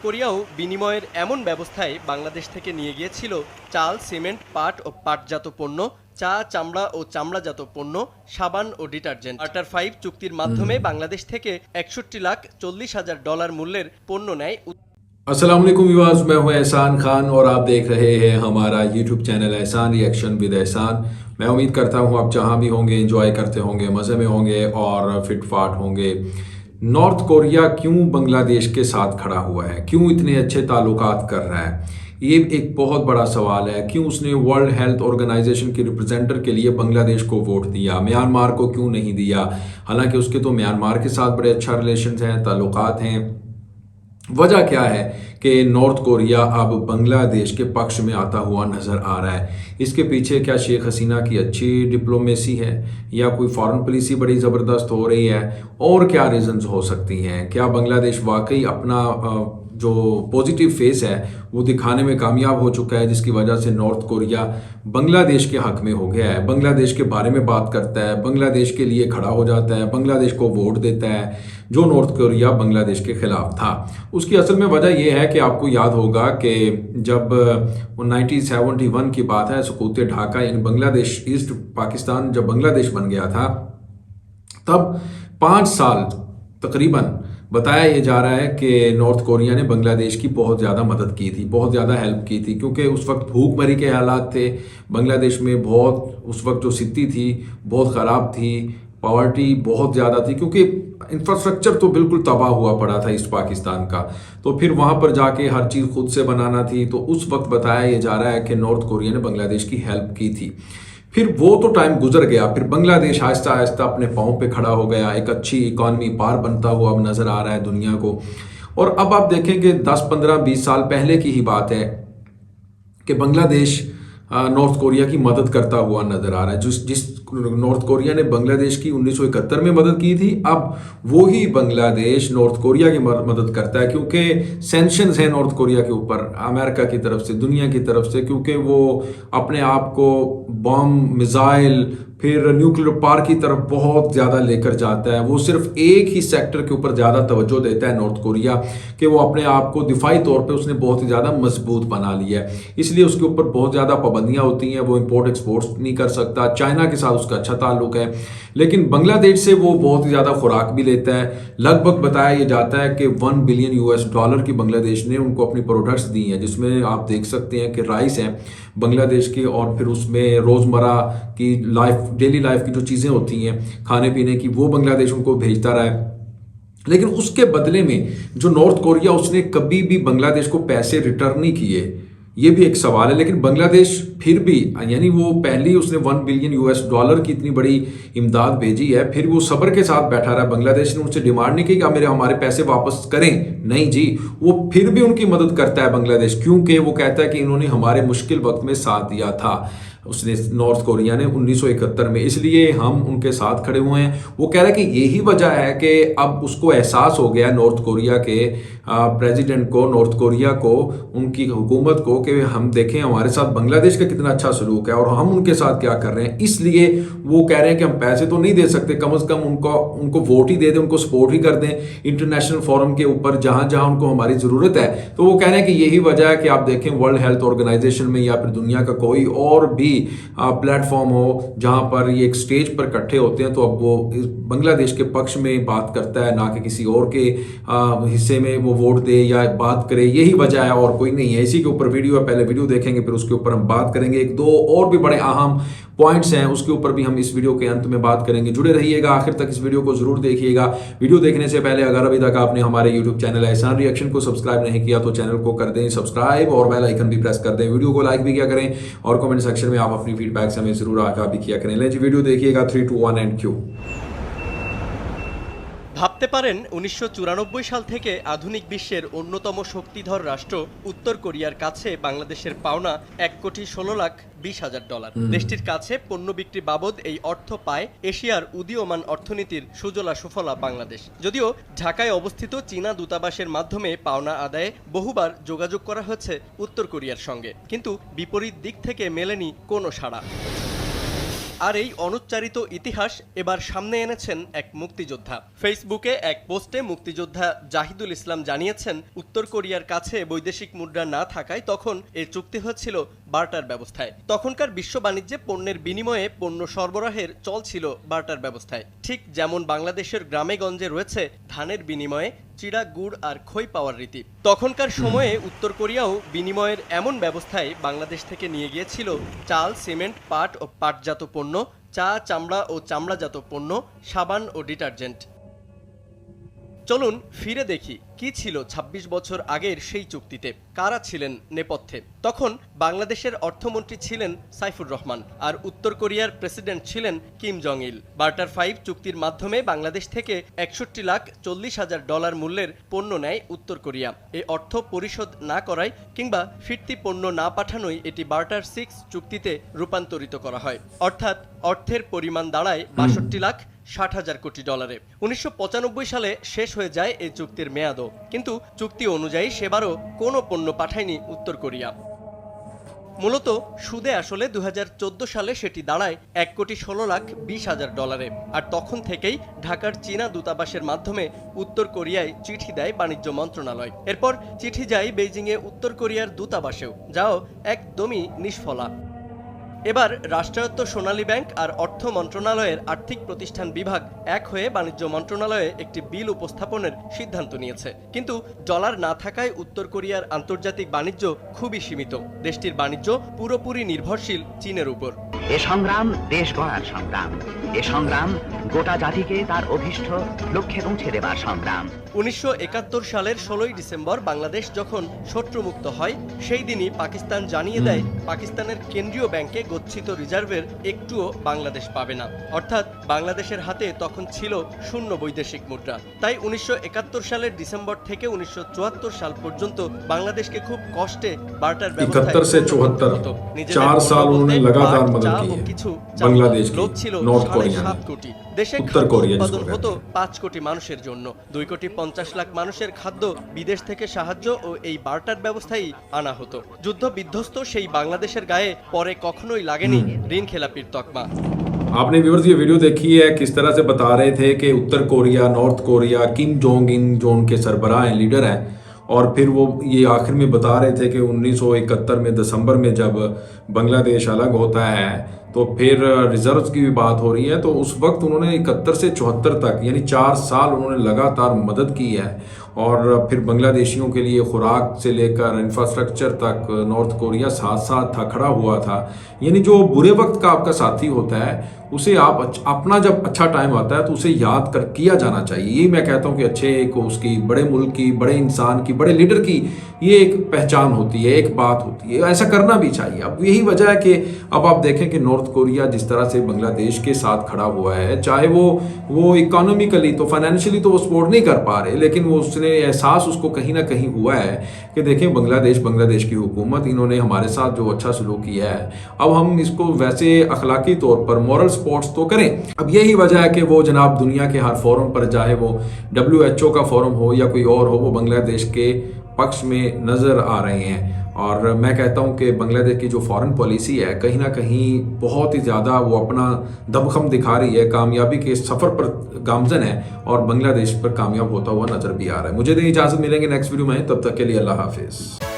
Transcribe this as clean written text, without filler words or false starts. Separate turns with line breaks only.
কোরিয়াও বিনিময়ের এমন ব্যবস্থায় বাংলাদেশ থেকে নিয়ে গিয়েছিল চাল, সিমেন্ট, পাট ও পাটজাত পণ্য, চা, চামড়া ও চামড়াজাত পণ্য, সাবান ও ডিটারজেন্ট। চার্টার 5 চুক্তির মাধ্যমে বাংলাদেশ থেকে $61,40,000 মূল্যের পণ্য নেয়।
अस्सलाम वालेकुम व्यूअर्स, मैं हूं एहसान खान और आप देख रहे हैं हमारा यूट्यूब चैनल एहसान रिएक्शन विद एहसान। मैं उम्मीद करता हूं आप जहां भी होंगे एंजॉय करते होंगे, मज़े में होंगे और फिट फाट होंगे। नॉर्थ कोरिया क्यों बांग्लादेश के साथ खड़ा हुआ है, क्यों इतने अच्छे ताल्लुकात कर रहा है, ये एक बहुत बड़ा सवाल है। क्यों उसने वर्ल्ड हेल्थ ऑर्गेनाइजेशन के रिप्रेजेंटेटिव के लिए बांग्लादेश को वोट दिया, म्यांमार को क्यों नहीं दिया? हालांकि उसके तो म्यांमार के साथ बड़े अच्छा रिलेशन हैं, ताल्लुकात हैं। वजह क्या है कि नॉर्थ कोरिया अब बांग्लादेश के पक्ष में आता हुआ नज़र आ रहा है? इसके पीछे क्या शेख हसीना की अच्छी डिप्लोमेसी है या कोई फॉरेन पॉलिसी बड़ी ज़बरदस्त हो रही है? और क्या रीजंस हो सकती हैं? क्या बांग्लादेश वाकई अपना जो पॉजिटिव फेस है वो दिखाने में कामयाब हो चुका है, जिसकी वजह से नॉर्थ कोरिया बांग्लादेश के हक में हो गया है, बांग्लादेश के बारे में बात करता है, बांग्लादेश के लिए खड़ा हो जाता है, बांग्लादेश को वोट देता है, जो नॉर्थ कोरिया बांग्लादेश के खिलाफ था? उसकी असल में वजह यह है कि आपको याद होगा कि जब 1971 की बात है, सकूत ढाका इन बांग्लादेश ईस्ट पाकिस्तान जब बांग्लादेश बन गया था, तब 5 साल तकरीबन बताया ये जा रहा है कि नॉर्थ कोरिया ने बांग्लादेश की बहुत ज़्यादा मदद की थी, बहुत ज़्यादा हेल्प की थी, क्योंकि उस वक्त भूखमरी के हालात थे बांग्लादेश में। बहुत उस वक्त जो स्थिति थी बहुत ख़राब थी, पॉवर्टी बहुत ज़्यादा थी, क्योंकि इंफ्रास्ट्रक्चर तो बिल्कुल तबाह हुआ पड़ा था ईस्ट पाकिस्तान का। तो फिर वहाँ पर जाके हर चीज़ खुद से बनाना थी। तो उस वक्त बताया ये जा रहा है कि नॉर्थ कोरिया ने बांग्लादेश की हेल्प की थी। फिर वो तो टाइम गुजर गया, फिर बांग्लादेश आहिस्ता आहिस्ता अपने पाँव पे खड़ा हो गया, एक अच्छी इकॉनमी पार बनता हुआ अब नज़र आ रहा है दुनिया को। और अब आप देखेंगे 10, 15, 20 साल पहले की ही बात है कि बांग्लादेश नॉर्थ कोरिया की मदद करता हुआ नजर आ रहा है। जिस नॉर्थ कोरिया ने बांग्लादेश की 1971 में मदद की थी, अब वो ही बांग्लादेश नॉर्थ कोरिया की मदद करता है, क्योंकि सैंक्शंस हैं नॉर्थ कोरिया के ऊपर अमेरिका की तरफ से, दुनिया की तरफ से, क्योंकि वो अपने आप को बम, मिसाइल, फिर न्यूक्लियर पावर की तरफ बहुत ज़्यादा लेकर जाता है। वो सिर्फ एक ही सेक्टर के ऊपर ज़्यादा तवज्जो देता है नॉर्थ कोरिया, कि वो अपने आप को दिफाई तौर पे उसने बहुत ही ज़्यादा मजबूत बना लिया है। इसलिए उसके ऊपर बहुत ज़्यादा पाबंदियाँ होती हैं, वो इंपोर्ट एक्सपोर्ट नहीं कर सकता। चाइना के साथ उसका अच्छा ताल्लुक है, लेकिन बांग्लादेश से वो बहुत ही ज़्यादा खुराक भी लेता है। लगभग बताया ये जाता है कि $1 बिलियन की बांग्लादेश ने उनको अपनी प्रोडक्ट्स दी हैं, जिसमें आप देख सकते हैं कि राइस हैं बांग्लादेश के, और फिर उसमें रोज़मर्रा की लाइफ, डेली लाइफ की जो चीज़ें होती हैं खाने पीने की, वो बांग्लादेश उनको भेजता रहा है। लेकिन उसके बदले में जो नॉर्थ कोरिया, उसने कभी भी बांग्लादेश को पैसे रिटर्न नहीं किए, ये भी एक सवाल है। लेकिन बांग्लादेश फिर भी, यानी वो पहले उसने $1 बिलियन की इतनी बड़ी इमदाद भेजी है, फिर वो सब्र के साथ बैठा रहा। बांग्लादेश ने उनसे डिमांड नहीं की कि हमारे पैसे वापस करें, नहीं जी, वो फिर भी उनकी मदद करता है बांग्लादेश, क्योंकि वो कहता है कि इन्होंने हमारे मुश्किल वक्त में साथ दिया था, उसने नॉर्थ कोरिया ने 1971 में, इसलिए हम उनके साथ खड़े हुए हैं। वो कह रहा है कि यही वजह है कि अब उसको एहसास हो गया नॉर्थ कोरिया के प्रेसिडेंट को, नॉर्थ कोरिया को, उनकी हुकूमत को, कि हम देखें हमारे साथ बांग्लादेश का कितना अच्छा सलूक है और हम उनके साथ क्या कर रहे हैं। इसलिए वो कह रहे हैं कि हम पैसे तो नहीं दे सकते, कम से कम उनको वोट ही दे दें, उनको सपोर्ट ही कर दें इंटरनेशनल फोरम के ऊपर, जहां जहां उनको हमारी ज़रूरत है। तो वो कह रहे हैं कि यही वजह है कि आप देखें वर्ल्ड हेल्थ ऑर्गेनाइजेशन में या फिर दुनिया का कोई और भी प्लेटफॉर्म हो जहां पर ये एक स्टेज पर इकट्ठे होते हैं, तो अब वो बांग्लादेश के पक्ष में बात करता है, ना कि किसी और के हिस्से में वो वोट दे या बात करे। यही वजह है और कोई नहीं है। इसी के ऊपर वीडियो है, पहले वीडियो देखेंगे फिर उसके ऊपर हम बात करेंगे। एक दो और भी बड़े अहम पॉइंट्स हैं, उसके ऊपर भी हम इस वीडियो के अंत में बात करेंगे। जुड़े रहिएगा, आखिर तक इस वीडियो को जरूर देखिएगा। वीडियो देखने से पहले अगर अभी तक आपने हमारे यूट्यूब चैनल एहसान रिएक्शन को सब्सक्राइब नहीं किया तो चैनल को कर दें सब्सक्राइब और बेल आइकन भी प्रेस कर दें। वीडियो को लाइक भी किया करें और कमेंट सेक्शन में आप अपनी फीडबैक से हमें जरूर आगाह भी किया करें। जी वीडियो देखिएगा, 3, 2, 1 एंड क्यू।
ভাবতে পারেন 1994 সাল থেকে আধুনিক বিশ্বের অন্যতম শক্তিধর রাষ্ট্র উত্তর কোরিয়ার কাছে বাংলাদেশের পাওনা $1,20,20,000। দেশটির কাছে পণ্য বিক্রি বাবদ এই অর্থ পায় এশিয়ার উদীয়মান অর্থনীতির সুজলা সুফলা বাংলাদেশ। যদিও ঢাকায় অবস্থিত চীনা দূতাবাসের মাধ্যমে পাওনা আদায়ে বহুবার যোগাযোগ করা হয়েছে উত্তর কোরিয়ার সঙ্গে, কিন্তু বিপরীত দিক থেকে মেলেনি কোনো সাড়া। আর এই অনুচ্চারিত ইতিহাস এবার সামনে এনেছেন এক মুক্তিযোদ্ধা। ফেসবুকে এক পোস্টে মুক্তিযোদ্ধা জাহিদুল ইসলাম জানিয়েছেন, উত্তর কোরিয়ার কাছে বৈদেশিক মুদ্রা না থাকায় তখন এই চুক্তি হয়েছিল বার্টার ব্যবস্থায়। তখনকার বিশ্ব বাণিজ্যে পণ্যের বিনিময়ে পণ্য সরবরাহের চল ছিল বার্টার ব্যবস্থায়। ঠিক যেমন বাংলাদেশের গ্রামে গঞ্জে রয়েছে ধানের বিনিময়ে চিড়া, গুড় আর খই পাওয়ার রীতি। তখনকার সময়ে উত্তর কোরিয়াও বিনিময়ের এমন ব্যবস্থায় বাংলাদেশ থেকে নিয়ে গিয়েছিল চাল, সিমেন্ট, পাট ও পাটজাত পণ্য, চা, চামড়া ও চামড়াজাত পণ্য, সাবান ও ডিটারজেন্ট। চলুন ফিরে দেখি কি ছিল ২৬ বছর আগের সেই চুক্তিতে, কারা ছিলেন নেপথ্যে। তখন বাংলাদেশের অর্থমন্ত্রী ছিলেন সাইফুর রহমান আর উত্তর কোরিয়ার প্রেসিডেন্ট ছিলেন কিম জং ইল। বার্টার 5 চুক্তির মাধ্যমে বাংলাদেশ থেকে $৬১,৪০,০০০ মূল্যের পণ্য নেয় উত্তর কোরিয়া। এই অর্থ পরিশোধ না করায় কিংবা ফিরতি পণ্য না পাঠানোই এটি বার্টার 6 চুক্তিতে রূপান্তরিত করা হয়। অর্থাৎ অর্থের পরিমাণ দাঁড়ায় $৬২,৬০,০০০ কোটি। ১৯৯৫ সালে শেষ হয়ে যায় এই চুক্তির মেয়াদও, কিন্তু চুক্তি অনুযায়ী সেবারও কোনো পণ্য পাঠায়নি উত্তর কোরিয়া। মূলত সুদে আসলে ২০১৪ সালে সেটি দাঁড়ায় $১,১৬,২০,০০০। আর তখন থেকেই ঢাকার চীনা দূতাবাসের মাধ্যমে উত্তর কোরিয়ায় চিঠি দেয় বাণিজ্য মন্ত্রণালয়। এরপর চিঠি যায় বেইজিংয়ে উত্তর কোরিয়ার দূতাবাসেও, যাও একদমই নিষ্ফলা। এবার রাষ্ট্রায়ত্ত সোনালী ব্যাংক আর অর্থ মন্ত্রণালয়ের আর্থিক প্রতিষ্ঠান বিভাগ এক হয়ে বাণিজ্য মন্ত্রণালয়ে একটি বিল উপস্থাপনের সিদ্ধান্ত নিয়েছে। কিন্তু ডলার না থাকায় উত্তর কোরিয়ার আন্তর্জাতিক বাণিজ্য খুবই সীমিত। দেশটির বাণিজ্য পুরোপুরি নির্ভরশীল চীনের উপর।
এ সংগ্রাম দেশ গড়ার সংগ্রাম, এ সংগ্রাম গোটা জাতিকে তার অভীষ্ট লক্ষ্যে পৌঁছে দেবার সংগ্রাম।
১৯৭১ সালের ১৬ই ডিসেম্বর বাংলাদেশ যখন শত্রুমুক্ত হয়, সেই দিনই পাকিস্তান জানিয়ে দেয় পাকিস্তানের কেন্দ্রীয় ব্যাংকে গচ্ছিত রিজার্ভের একটুও বাংলাদেশ পাবে না। অর্থাৎ বাংলাদেশের হাতে তখন ছিল শূন্য বৈদেশিক মুদ্রা। তাই ১৯৭১ সালের ডিসেম্বর থেকে ১৯৭৪ সাল পর্যন্ত বাংলাদেশকে খুব কষ্টে বার্টার ব্যবস্থায়
৭১ से ৭৪ 4 साल उन्होंने लगातार मदद की है बांग्लादेश की, नॉर्थ कोरिया ने,
কোটি। দেশে
उत्तर
খাদ্য
कोरिया
উৎপাদন
जिसको
হতো
कहते हैं।
৫ কোটি মানুষের জন্য। ২,৫০ লাখ মানুষের খাদ্য বিদেশ থেকে সাহায্য ও এই বার্টার ব্যবস্থায় আনা হতো। যুদ্ধ বিধ্বস্ত সেই বাংলাদেশের গায়ে পরে কখনোই লাগেনি ঋণ খেলাপির তকমা।
आपने व्यूअर्स ये वीडियो देखी है, किस तरह से बता रहे थे कि उत्तर Korea, north Korea, Kim Jong Un जो उनके सरबराह हैं, लीडर हैं, और फिर वो ये आखिर में बता रहे थे कि 1971 में दिसंबर में जब बांग्लादेश अलग होता है तो फिर रिजर्व्स की भी बात हो रही है। तो उस वक्त उन्होंने 71 से 74 तक यानी 4 साल उन्होंने लगातार मदद की है, और फिर बांग्लादेशियों के लिए खुराक से लेकर इंफ्रास्ट्रक्चर तक नॉर्थ कोरिया साथ साथ था, खड़ा हुआ था। यानी जो बुरे वक्त का आपका साथी होता है उसे आप अपना जब अच्छा टाइम आता है तो उसे याद कर किया जाना चाहिए। ये मैं कहता हूँ कि अच्छे को उसकी बड़े मुल्क की, बड़े इंसान की, बड़े लीडर की ये एक पहचान होती है, एक बात होती है, ऐसा करना भी चाहिए। अब यही वजह है कि अब आप देखें कि नॉर्थ कोरिया जिस तरह से बांग्लादेश के साथ खड़ा हुआ है, चाहे वो इकोनॉमिकली तो फाइनेंशियली तो वो सपोर्ट नहीं कर पा रहे, लेकिन वो उसने एहसास उसको कहीं ना कहीं हुआ है कि देखें बांग्लादेश की हुकूमत, इन्होंने हमारे साथ जो अच्छा सलूक किया है, अब हम इसको वैसे अखलाकी तौर पर मॉरल सपोर्ट्स तो करें। अब यही वजह है कि वो जनाब दुनिया के हर फोरम पर, चाहे वो WHO का फोरम हो या कोई और हो, वो बांग्लादेश के पक्ष में नज़र आ रहे हैं। और मैं कहता हूं कि बांग्लादेश की जो फॉरेन पॉलिसी है कहीं ना कहीं बहुत ही ज़्यादा वो अपना दमखम दिखा रही है, कामयाबी के सफ़र पर गामजन है और बांग्लादेश पर कामयाब होता हुआ नज़र भी आ रहा है। मुझे दें इजाज़त, मिलेंगे नेक्स्ट वीडियो में, तब तक के लिए अल्लाह हाफिज़।